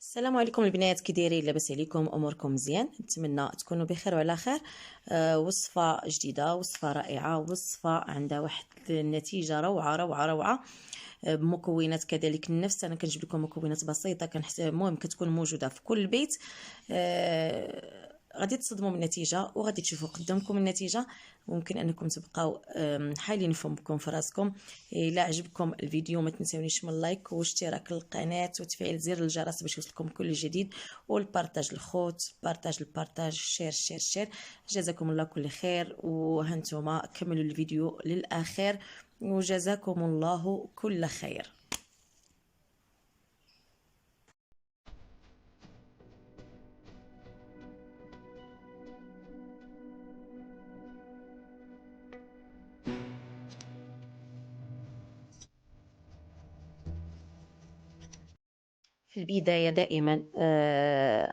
السلام عليكم البنات، كي دايرين؟ لاباس عليكم؟ اموركم مزيان؟ نتمنى تكونوا بخير وعلى خير. وصفه جديده، وصفه رائعه، وصفه عندها واحد النتيجه روعه روعه روعه. بمكونات كذلك النفس. انا كنجيب لكم مكونات بسيطه، المهم كتكون موجوده في كل بيت. غادي تصدموا من النتيجه وغادي تشوفوا قدامكم النتيجه. ممكن انكم تبقاو حالين فمكم في راسكم. الا عجبكم الفيديو ما تنسونيش من اللايك واشتراك القناه وتفعيل زر الجرس باش يوصلكم كل جديد، والبارطاج الخوت، البارطاج شير شير شير. جزاكم الله كل خير، وهانتوما كملوا الفيديو للاخر، وجزاكم الله كل خير. في البداية دائما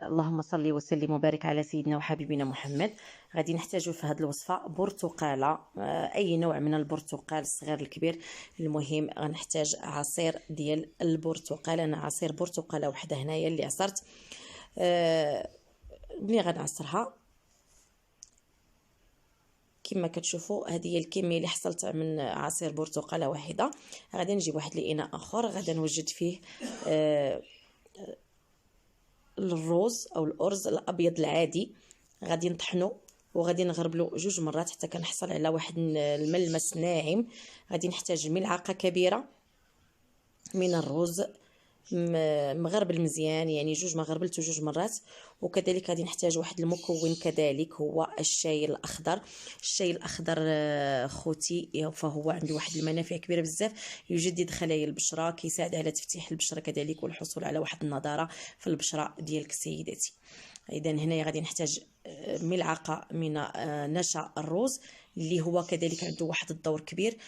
اللهم صل وسلم وبارك على سيدنا وحبيبنا محمد. غادي نحتاجو في هذه الوصفة برتقالة، أي نوع من البرتقال، الصغير الكبير. المهم غنحتاج عصير ديال البرتقال. أنا عصير برتقالة وحدة هنايا اللي عصرت. ملي غنعصرها كما كتشوفوا، هذه هي الكميه اللي حصلت من عصير برتقاله واحده. غادي نجيب واحد الاناء اخر، غادي نوجد فيه الروز او الارز الابيض العادي. غادي نطحنو وغادي نغربلو جوج مرات حتى كنحصل على واحد الملمس ناعم. غادي نحتاج ملعقه كبيره من الرز مغربل مزيان، يعني جوج ما غربلته جوج مرات. وكذلك غادي نحتاج واحد المكون كذلك هو الشاي الاخضر. الشاي الاخضر خوتي فهو عنده واحد المنافع كبيره بزاف، يجدد خلايا البشره، كيساعد على تفتيح البشره كذلك والحصول على واحد النضاره في البشره ديالك سيداتي. اذا هنايا غادي نحتاج ملعقه من نشا الروز اللي هو كذلك عنده واحد الدور كبير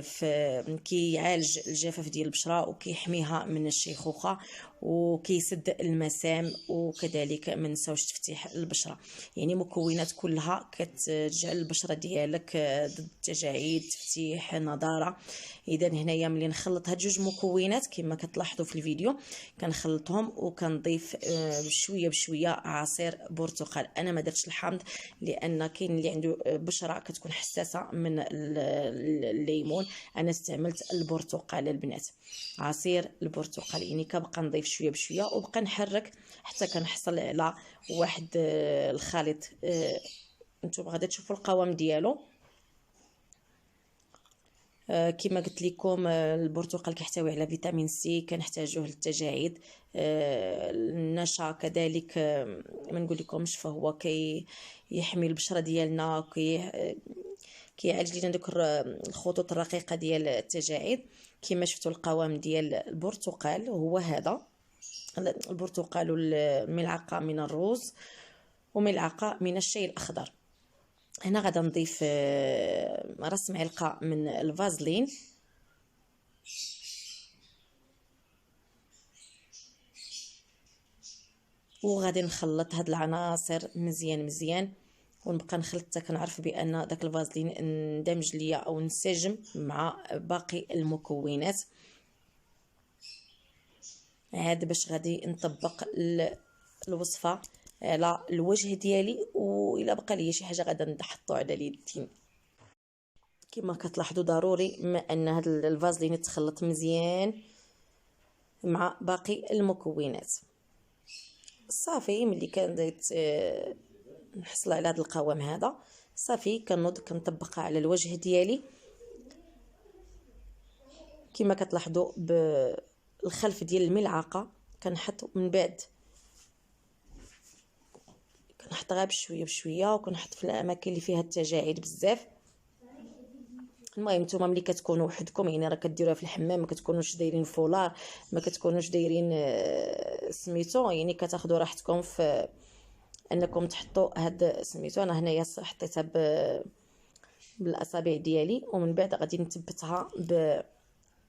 في كيعالج الجفاف ديال البشره وكيحميها من الشيخوخه وكيسد المسام، وكذلك ما نساوش تفتيح البشره. يعني مكونات كلها كتجعل البشره ديالك ضد التجاعيد، تفتيح، نضاره. اذا هنايا ملي نخلط هاد جوج مكونات كما كتلاحظوا في الفيديو، كنخلطهم وكنضيف بشويه بشويه عصير برتقال. انا ما درتش الحامض لان كاين اللي عنده بشره كتكون حساسه من الليمون. انا استعملت البرتقال البنات، عصير البرتقال. يعني كنبقى نضيف شويه بشويه وبقى نحرك حتى كنحصل على واحد الخليط. نتوما غادي تشوفوا القوام ديالو. كما قلت لكم البرتقال كيحتوي على فيتامين سي، كنحتاجوه للتجاعيد. النشا كذلك ما نقول لكمش، فهو يحمي البشره ديالنا، كيعالج لنا دوك الخطوط الرقيقه ديال التجاعيد. كما شفتوا القوام ديال البرتقال هو هذا. البرتقال والملعقه من الروز وملعقه من الشاي الاخضر. هنا غادا نضيف راس معلقه من الفازلين، وغادي نخلط هاد العناصر مزيان مزيان، ونبقى نخلط حتى كنعرف بان داك الفازلين اندمج ليا او انسجم مع باقي المكونات. عاد باش غادي نطبق الوصفه على الوجه ديالي، والا بقى لي شي حاجه غادا نحطو على اليدين. كما كتلاحظوا ضروري ما ان هاد الفازلين يتخلط مزيان مع باقي المكونات. صافي ملي كانت نحصل على هذا القوام هذا، صافي كنوض كنطبقها على الوجه ديالي كما كتلاحظوا بالخلف ديال الملعقه. كنحط من بعد كنحط غير بشويه بشويه، وكنحط في الاماكن اللي فيها التجاعيد بزاف. المهم نتوما ملي كتكونوا وحدكم، يعني راه كديروها في الحمام، ما كتكونوش دايرين فولار، ما كتكونوش دايرين سميتو، يعني كتاخذوا راحتكم في انكم تحطوا هاد سميتو. انا هنايا حطيتها بالاصابع ديالي، ومن بعد غادي نثبتها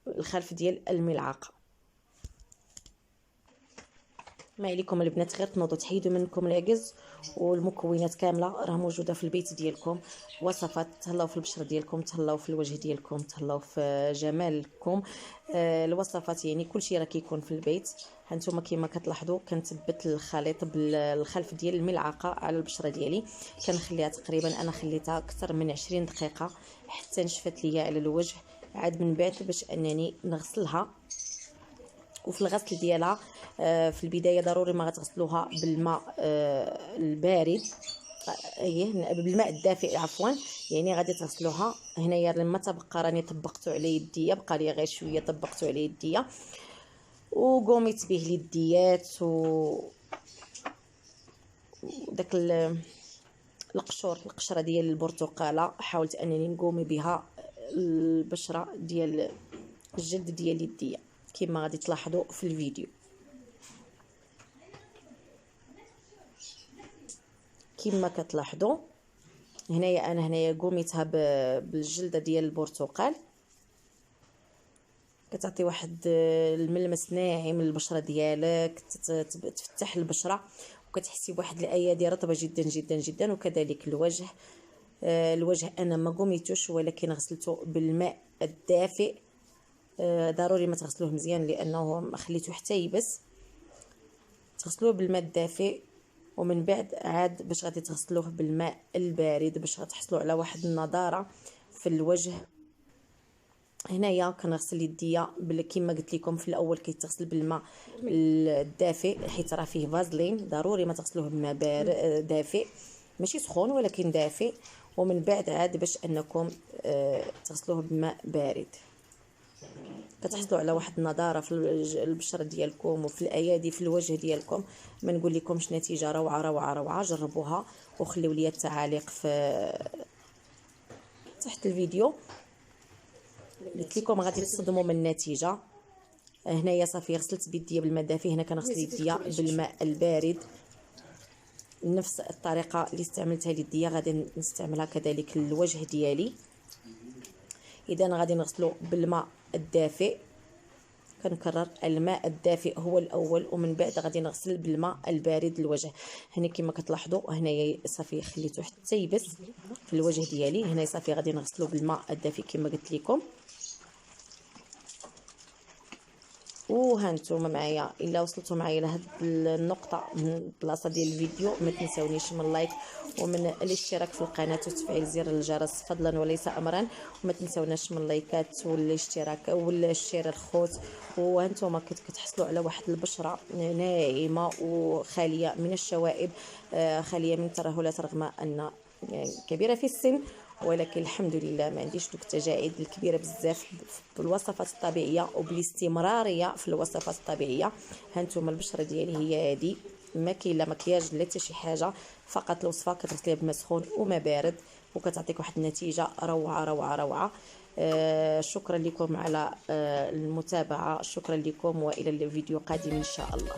بالخلف ديال الملعقه. ما عليكم البنات غير تنوضوا تحيدوا منكم العجز، والمكونات كامله راه موجوده في البيت ديالكم. وصفات تهلاو في البشره ديالكم، تهلاو في الوجه ديالكم، تهلاو في جمالكم. الوصفات يعني كلشي راه كيكون في البيت. هانتوما كما كتلاحظوا كنثبت الخليط بالخلف ديال الملعقه على البشره ديالي، كنخليها تقريبا، انا خليتها اكثر من 20 دقيقه حتى نشفت ليا على الوجه. عاد من بعد باش انني نغسلها، وفي الغسل ديالها في البدايه ضروري ما غتغسلوها بالماء البارد، بالماء الدافئ عفوا. يعني غادي تغسلوها. هنايا لما تبقى راني طبقته على يديا، بقى لي غير شويه طبقته على يديا وقوميت به اليديات وداك القشره ديال البرتقاله، حاولت انني نقومي بها البشره ديال الجلد ديال يديا كما غادي تلاحظوا في الفيديو. كما كتلاحظوا هنايا انا قوميتها بالجلده ديال البرتقال، كتعطي واحد الملمس ناعم للبشره ديالك، تفتح البشره وكتحسي بواحد الايادي رطبه جدا جدا جدا. وكذلك الوجه انا ما قوميتوش ولكن غسلته بالماء الدافئ. ضروري ما تغسلوه مزيان لانه ما خليته حتى يبس، تغسلوه بالماء الدافئ ومن بعد عاد باش غادي تغسلوه بالماء البارد باش غتحصلوا على واحد النضاره في الوجه. هنايا كنغسل يديا كما قلت لكم في الاول كيتغسل بالماء الدافئ حيت راه فيه فازلين، ضروري ما تغسلوه بالماء دافئ ماشي سخون ولكن دافئ. ومن بعد عاد باش انكم تغسلوه بماء بارد كتحصلوا على واحد النضاره في البشره ديالكم وفي الايادي في الوجه ديالكم. ما نقول لكمش نتيجه روعه روعه روعه. جربوها وخليوا لي التعاليق في تحت الفيديو. قلت لكم غادي تصدموا من النتيجه. هنايا صافي غسلت بيديا بالماء الدافئ، هنا كنغسل يديا بالماء البارد. نفس الطريقه اللي استعملتها ليديا غادي نستعملها كذلك للوجه ديالي. اذا غادي نغسلو بالماء الدافئ، كنكرر الماء الدافئ هو الاول ومن بعد غادي نغسل بالماء البارد الوجه. هنا كما كتلاحظوا هنايا صافي خليته حتى يبس في الوجه ديالي. هنا صافي غادي نغسلو بالماء الدافئ كما قلت لكم. وهانتوما معايا الا وصلتوا معايا لهاد النقطه من البلاصه ديال الفيديو ما تنساونيش من اللايك ومن الاشتراك في القناه وتفعيل زر الجرس فضلا وليس امرا. وما تنساوناش من اللايكات والاشتراك والشير الخوت. وهانتوما كتحصلوا على واحد البشره ناعمه وخاليه من الشوائب، خاليه من الترهلات، رغم ان يعني كبيره في السن ولكن الحمد لله ما عنديش دوك التجاعيد الكبيره بزاف بالوصفات الطبيعيه وبالاستمراريه في الوصفات الطبيعيه. هانتوما البشره ديالي هي هذه، ما كاين لا مكياج لا حتى شي حاجه، فقط الوصفه كتغسليها بماء سخون وما بارد وكتعطيك واحد النتيجه روعه روعه روعه. شكرا لكم على المتابعه، شكرا لكم والى الفيديو قادم ان شاء الله.